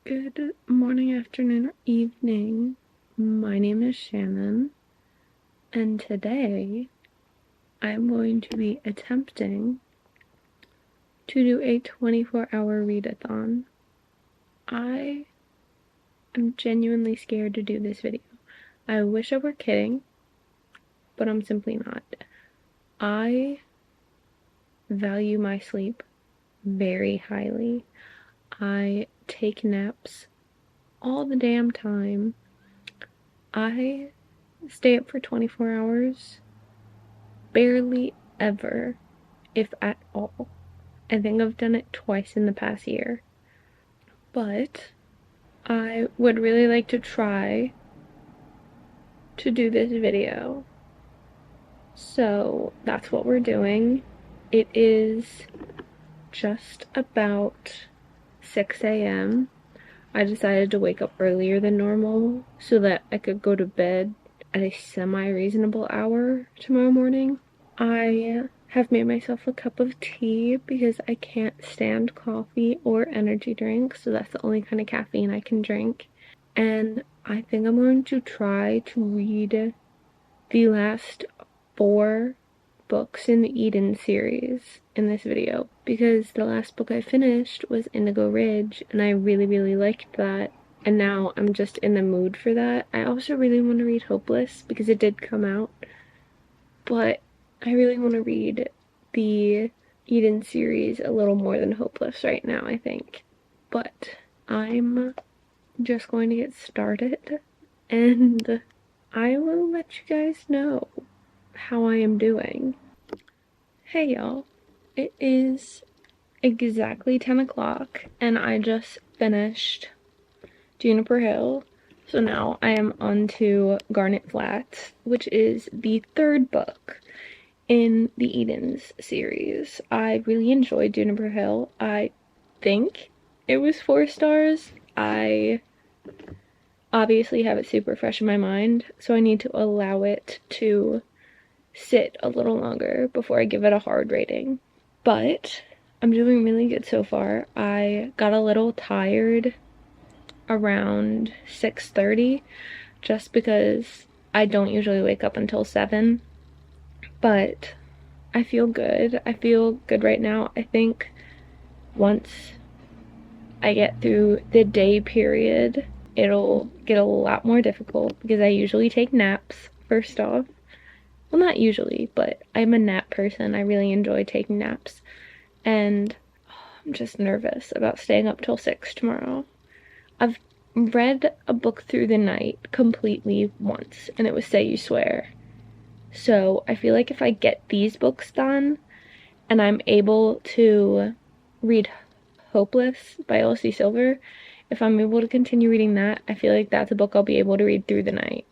Good morning, afternoon, or evening. My name is Shannon, and today I'm going to be attempting to do a 24-hour readathon. I am genuinely scared to do this video. I wish I were kidding, but I'm simply not. I value my sleep very highly. I take naps all the damn time. I stay up for 24 hours barely ever, if at all. I think I've done it twice in the past year. But I would really like to try to do this video. So that's what we're doing. It is just about 6 a.m. I decided to wake up earlier than normal so that I could go to bed at a semi-reasonable hour tomorrow morning. I have made myself a cup of tea because I can't stand coffee or energy drinks, so that's the only kind of caffeine I can drink. And I think I'm going to try to read the last 4 books in the Eden series in this video, because the last book I finished was Indigo Ridge, and I really liked that, and now I'm just in the mood for that. I also really want to read Hopeless because it did come out, but I really want to read the Eden series a little more than Hopeless right now, I think. But I'm just going to get started, and I will let you guys know how I am doing. Hey y'all, it is exactly 10 o'clock, and I just finished Juniper Hill. So now I am on to Garnet Flats, which is the 3rd book in the Edens series. I really enjoyed Juniper Hill. I think it was 4 stars. I obviously have it super fresh in my mind, so I need to allow it to sit a little longer before I give it a hard rating. But I'm doing really good so far. I got a little tired around 6:30 just because I don't usually wake up until 7. But I feel good. I feel good right now. I think once I get through the day period, it'll get a lot more difficult because I usually take naps, first off. Well, not usually, but I'm a nap person. I really enjoy taking naps. And I'm just nervous about staying up till 6 tomorrow. I've read a book through the night completely once, and it was Say You Swear. So I feel like if I get these books done and I'm able to read Hopeless by Elsie Silver, if I'm able to continue reading that, I feel like that's a book I'll be able to read through the night.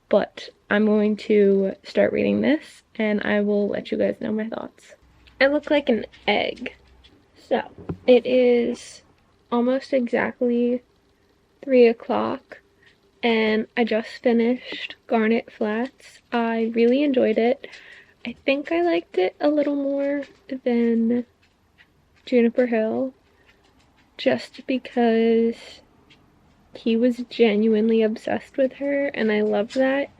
But I'm going to start reading this, and I will let you guys know my thoughts. I look like an egg. So, it is almost exactly 3 o'clock, and I just finished Garnet Flats. I really enjoyed it. I think I liked it a little more than Juniper Hill, just because he was genuinely obsessed with her, and I loved that.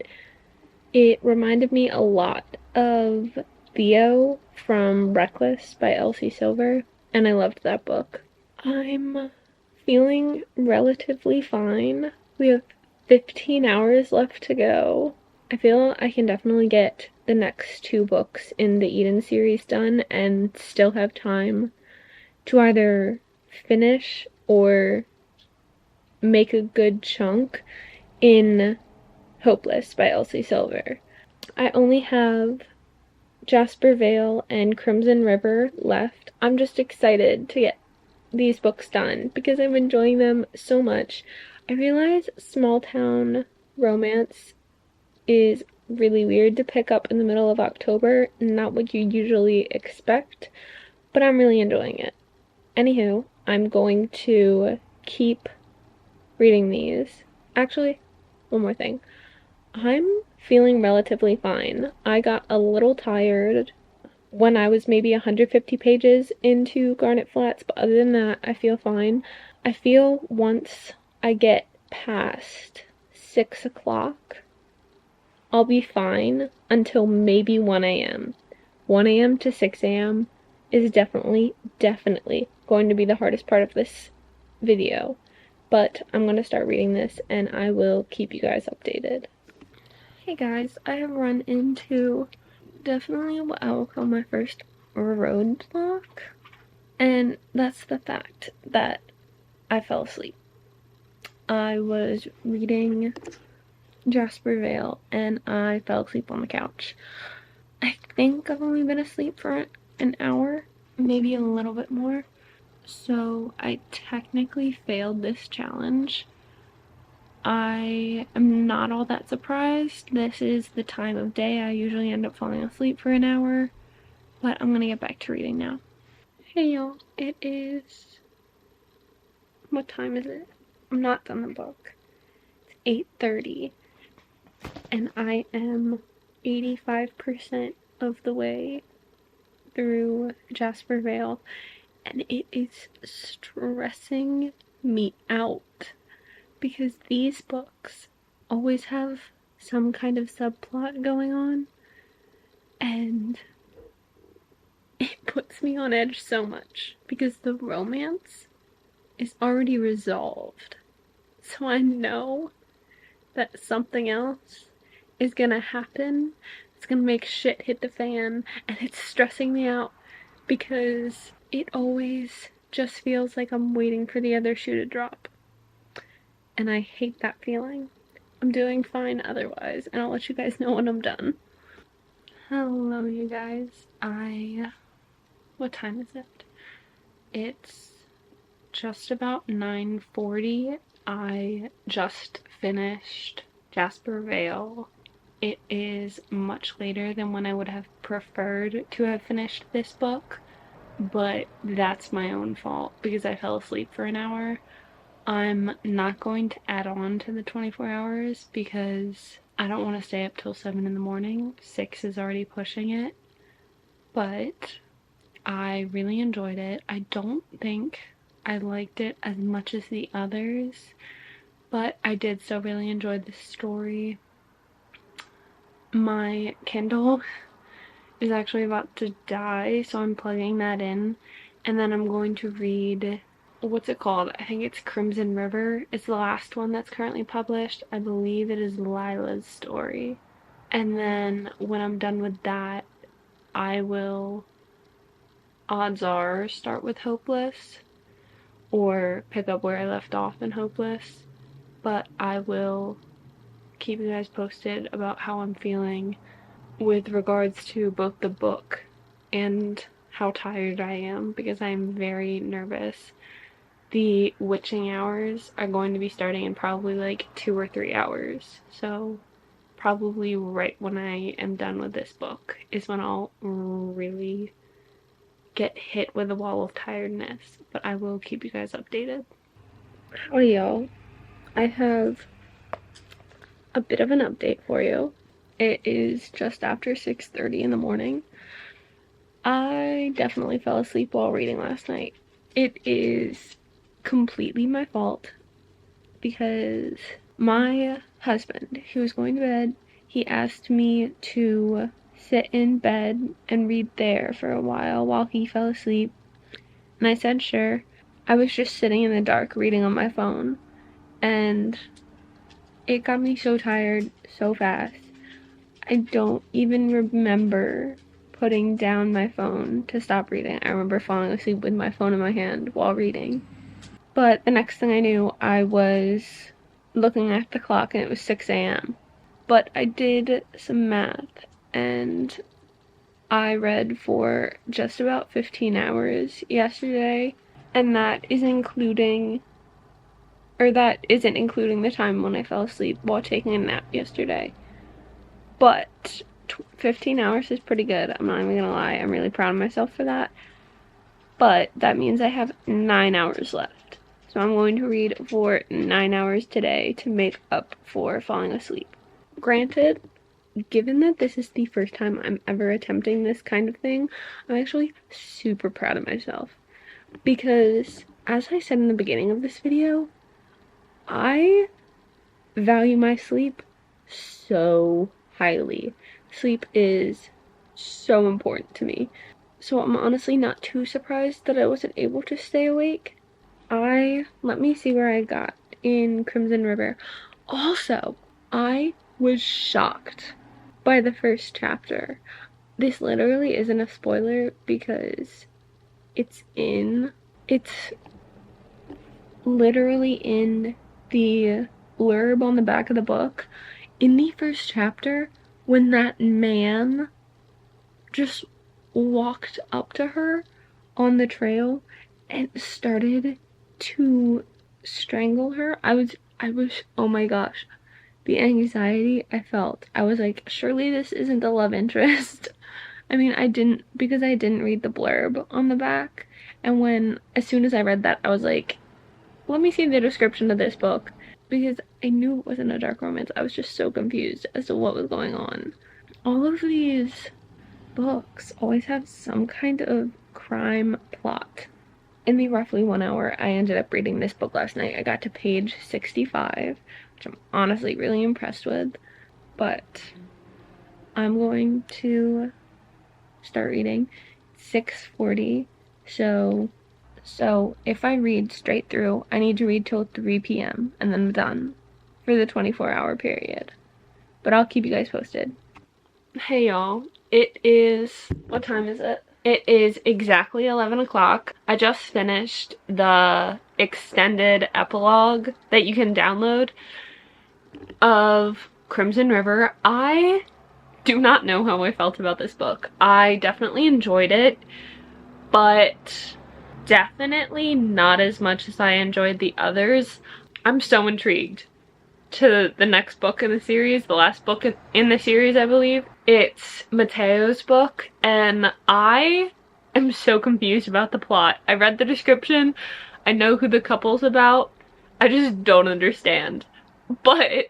It reminded me a lot of Theo from Reckless by Elsie Silver, and I loved that book. I'm feeling relatively fine. We have 15 hours left to go. I feel I can definitely get the next 2 books in the Eden series done and still have time to either finish or make a good chunk in Hopeless by Elsie Silver. I only have Jasper Vale and Crimson River left. I'm just excited to get these books done because I'm enjoying them so much. I realize small town romance is really weird to pick up in the middle of October, not what you usually expect, but I'm really enjoying it. Anywho, I'm going to keep reading these. Actually, one more thing. I'm feeling relatively fine. I got a little tired when I was maybe 150 pages into Garnet Flats, but other than that, I feel fine. I feel once I get past 6 o'clock, I'll be fine until maybe 1 a.m. 1 a.m. to 6 a.m. is definitely going to be the hardest part of this video. But I'm going to start reading this and I will keep you guys updated. Hey guys, I have run into definitely what I will call my first roadblock. And that's the fact that I fell asleep. I was reading Jasper Vale and I fell asleep on the couch. I think I've only been asleep for an hour, maybe a little bit more. So I technically failed this challenge. I am not all that surprised. This is the time of day I usually end up falling asleep for an hour. But I'm gonna get back to reading now. Hey y'all, it is... what time is it? I'm not done the book. It's 8:30 and I am 85% of the way through Jasper Vale and it is stressing me out because these books always have some kind of subplot going on and it puts me on edge so much because the romance is already resolved. So I know that something else is gonna happen. It's gonna make shit hit the fan and it's stressing me out because it always just feels like I'm waiting for the other shoe to drop. And I hate that feeling. I'm doing fine otherwise, and I'll let you guys know when I'm done. Hello, you guys. What time is it? It's just about 9:40. I just finished Jasper Vale. It is much later than when I would have preferred to have finished this book, but that's my own fault because I fell asleep for an hour. I'm not going to add on to the 24 hours because I don't want to stay up till 7 in the morning. 6 is already pushing it, but I really enjoyed it. I don't think I liked it as much as the others, but I did still really enjoy the story. My Kindle is actually about to die, so I'm plugging that in, and then I'm going to read, what's it called? I think it's Crimson River. It's the last one that's currently published. I believe it is Lila's story. And then when I'm done with that, I will, odds are, start with Hopeless or pick up where I left off in Hopeless. But I will keep you guys posted about how I'm feeling with regards to both the book and how tired I am because I'm very nervous. The witching hours are going to be starting in probably like 2 or 3 hours, so probably right when I am done with this book is when I'll really get hit with a wall of tiredness, but I will keep you guys updated. Howdy y'all, I have a bit of an update for you. It is just after 6:30 in the morning. I definitely fell asleep while reading last night. It is completely my fault because my husband, who was going to bed, he asked me to sit in bed and read there for a while he fell asleep. And I said sure. I was just sitting in the dark reading on my phone and it got me so tired so fast. I don't even remember putting down my phone to stop reading. I remember falling asleep with my phone in my hand while reading. But the next thing I knew, I was looking at the clock and it was 6 a.m. But I did some math and I read for just about 15 hours yesterday, and that isn't including the time when I fell asleep while taking a nap yesterday. But 15 hours is pretty good. I'm not even gonna lie. I'm really proud of myself for that. But that means I have 9 hours left. So I'm going to read for 9 hours today to make up for falling asleep. Granted, given that this is the first time I'm ever attempting this kind of thing, I'm actually super proud of myself. Because as I said in the beginning of this video, I value my sleep so highly. Sleep is so important to me. So I'm honestly not too surprised that I wasn't able to stay awake. Let me see where I got in Crimson River. Also, I was shocked by the first chapter. This literally isn't a spoiler because it's literally in the blurb on the back of the book. In the first chapter, when that man just walked up to her on the trail and started to strangle her, I was, oh my gosh, the anxiety I felt. I was like, surely this isn't the love interest. I mean, because I didn't read the blurb on the back, and as soon as I read that, I was like, let me see the description of this book, because I knew it wasn't a dark romance. I was just so confused as to what was going on. All of these books always have some kind of crime plot. In the roughly 1 hour I ended up reading this book last night, I got to page 65, which I'm honestly really impressed with, but I'm going to start reading 6:40, so if I read straight through, I need to read till 3 p.m. and then I'm done for the 24-hour period. But I'll keep you guys posted. Hey y'all, what time is it? It is exactly 11 o'clock. I just finished the extended epilogue that you can download of Crimson River. I do not know how I felt about this book. I definitely enjoyed it, but definitely not as much as I enjoyed the others. I'm so intrigued to the next book in the series, the last book in the series, I believe. It's Mateo's book, and I am so confused about the plot. I read the description, I know who the couple's about, I just don't understand. But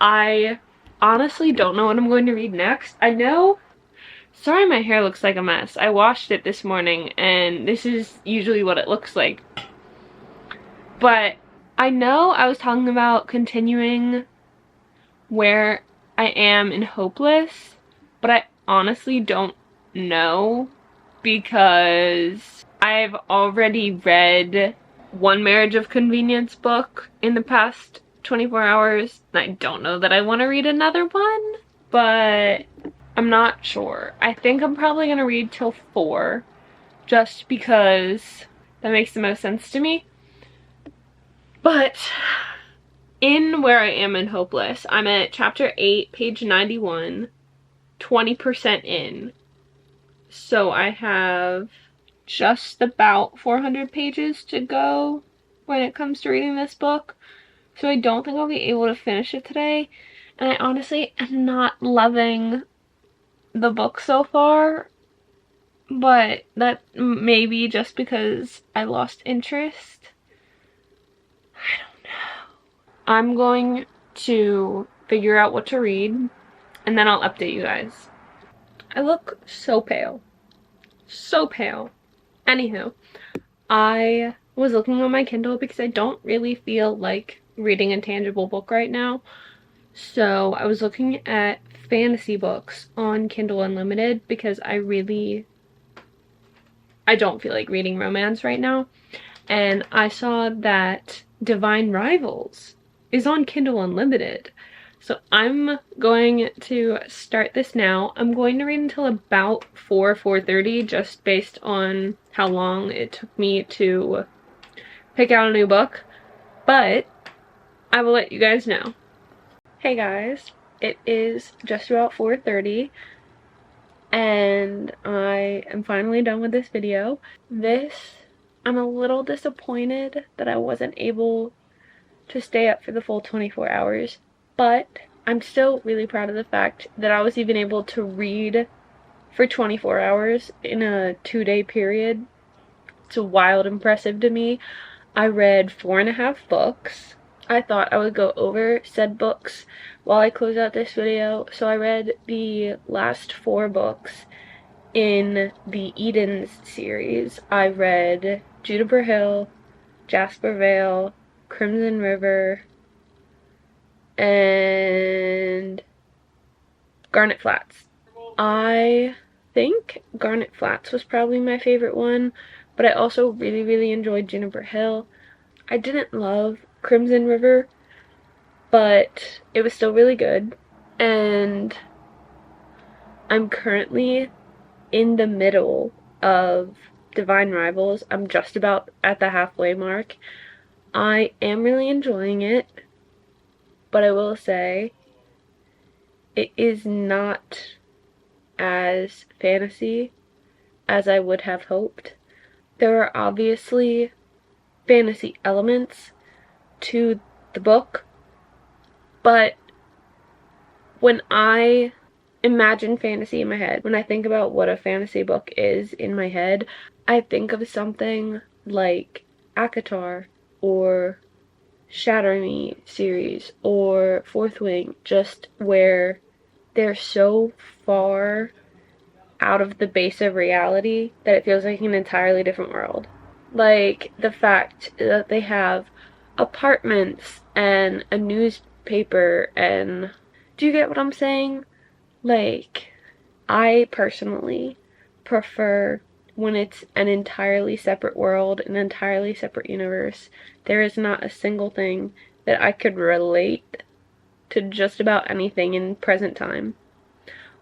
I honestly don't know what I'm going to read next. Sorry my hair looks like a mess. I washed it this morning, and this is usually what it looks like. But I know I was talking about continuing where I am in Hopeless, but I honestly don't know because I've already read one Marriage of Convenience book in the past 24 hours, and I don't know that I want to read another one, but I'm not sure. I think I'm probably going to read till 4, just because that makes the most sense to me. But in where I am in Hopeless, I'm at chapter 8, page 91, 20% in. So I have just about 400 pages to go when it comes to reading this book. So I don't think I'll be able to finish it today. And I honestly am not loving the book so far. But that may be just because I lost interest. I don't know. I'm going to figure out what to read, and then I'll update you guys. I look so pale. So pale. Anywho, I was looking on my Kindle because I don't really feel like reading a tangible book right now. So I was looking at fantasy books on Kindle Unlimited because I don't feel like reading romance right now. And I saw that Divine Rivals is on Kindle Unlimited. So I'm going to start this now. I'm going to read until about 4:30, just based on how long it took me to pick out a new book. But I will let you guys know. Hey guys, it is just about 4:30 and I am finally done with this video. I'm a little disappointed that I wasn't able to stay up for the full 24 hours, but I'm still really proud of the fact that I was even able to read for 24 hours in a 2-day period. It's wild impressive to me. I read 4.5 books. I thought I would go over said books while I close out this video, so I read the last 4 books in the Edens series. I read Juniper Hill, Jasper Vale, Crimson River, and Garnet Flats. I think Garnet Flats was probably my favorite one, but I also really, really enjoyed Juniper Hill. I didn't love Crimson River, but it was still really good. And I'm currently in the middle of Divine Rivals. I'm just about at the halfway mark. I am really enjoying it, but I will say it is not as fantasy as I would have hoped. There are obviously fantasy elements to the book, but when I imagine fantasy in my head, when I think about what a fantasy book is in my head, I think of something like ACOTAR or Shatter Me series or Fourth Wing, just where they're so far out of the base of reality that it feels like an entirely different world. Like the fact that they have apartments and a newspaper, and do you get what I'm saying? Like, I personally prefer when it's an entirely separate world, an entirely separate universe. There is not a single thing that I could relate to just about anything in present time.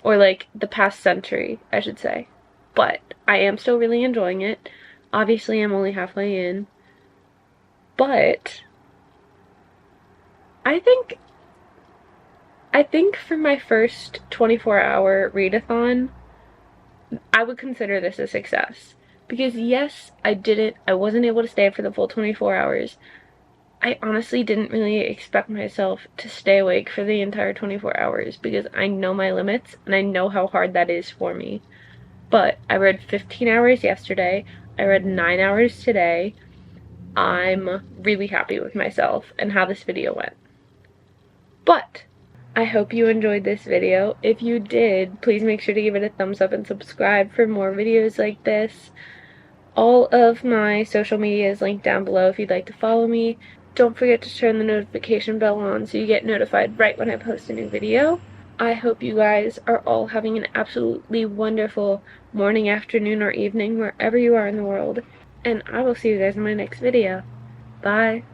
Or like the past century, I should say. But I am still really enjoying it. Obviously, I'm only halfway in. But I think I think for my first 24-hour readathon, I would consider this a success. Because yes, I wasn't able to stay for the full 24 hours. I honestly didn't really expect myself to stay awake for the entire 24 hours because I know my limits and I know how hard that is for me. But I read 15 hours yesterday. I read 9 hours today. I'm really happy with myself and how this video went. But I hope you enjoyed this video. If you did, please make sure to give it a thumbs up and subscribe for more videos like this. All of my social media is linked down below if you'd like to follow me. Don't forget to turn the notification bell on so you get notified right when I post a new video. I hope you guys are all having an absolutely wonderful morning, afternoon, or evening wherever you are in the world. And I will see you guys in my next video. Bye.